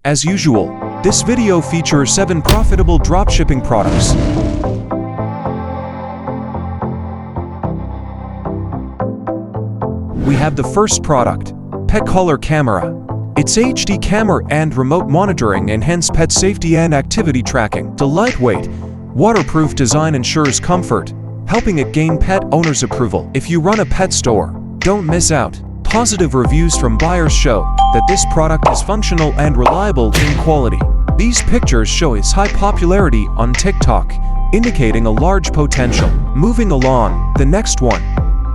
As usual, this video features 7 profitable dropshipping products. We have the first product, Pet Collar Camera. Its HD camera and remote monitoring enhance pet safety and activity tracking. The lightweight, waterproof design ensures comfort, helping it gain pet owners' approval. If you run a pet store, don't miss out. Positive reviews from buyers show that this product is functional and reliable in quality. These pictures show its high popularity on TikTok, indicating a large potential. Moving along, the next one,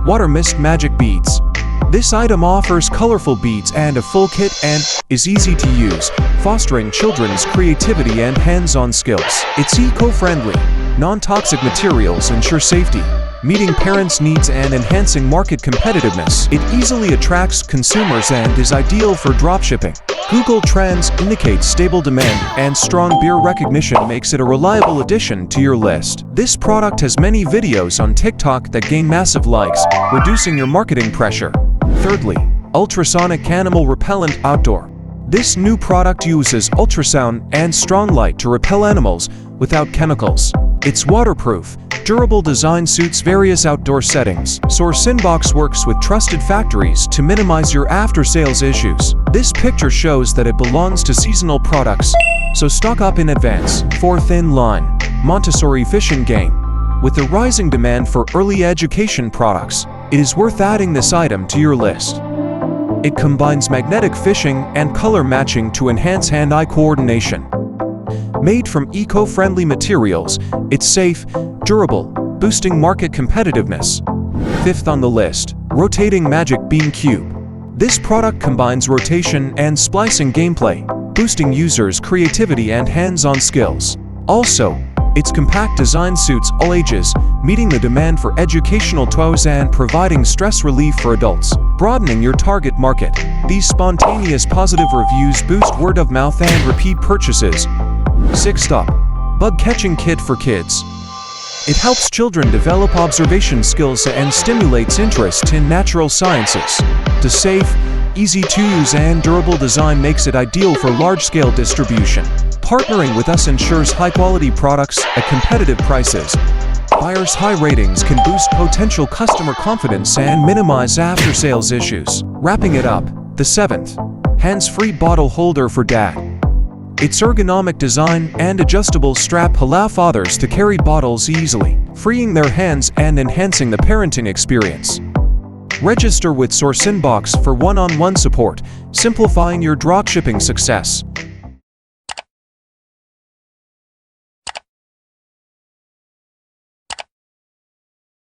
Water Mist Magic Beads. This item offers colorful beads and a full kit and is easy to use, fostering children's creativity and hands-on skills. Its eco-friendly, non-toxic materials ensure safety, meeting parents' needs and enhancing market competitiveness. It easily attracts consumers and is ideal for dropshipping. Google Trends indicates stable demand and strong beer recognition makes it a reliable addition to your list. This product has many videos on TikTok that gain massive likes, reducing your marketing pressure. Thirdly, Ultrasonic Animal Repellent Outdoor. This new product uses ultrasound and strong light to repel animals without chemicals. Its waterproof, durable design suits various outdoor settings. SourcinBox works with trusted factories to minimize your after-sales issues. This picture shows that it belongs to seasonal products, so stock up in advance. Fourth in line, Montessori Fishing Game. With the rising demand for early education products, it is worth adding this item to your list. It combines magnetic fishing and color matching to enhance hand-eye coordination. Made from eco-friendly materials, it's safe, durable, boosting market competitiveness. Fifth on the list, Rotating Magic Bean Cube. This product combines rotation and splicing gameplay, boosting users' creativity and hands-on skills. Also, its compact design suits all ages, meeting the demand for educational toys and providing stress relief for adults, broadening your target market. These spontaneous positive reviews boost word of mouth and repeat purchases. Sixth up, Bug Catching Kit for Kids. It helps children develop observation skills and stimulates interest in natural sciences. The safe, easy-to-use and durable design makes it ideal for large-scale distribution. Partnering with us ensures high-quality products at competitive prices. Buyers' high ratings can boost potential customer confidence and minimize after-sales issues. Wrapping it up, the seventh, hands-free bottle holder for dad. Its ergonomic design and adjustable strap allow fathers to carry bottles easily, freeing their hands and enhancing the parenting experience. Register with SourcinBox for one-on-one support, simplifying your dropshipping success.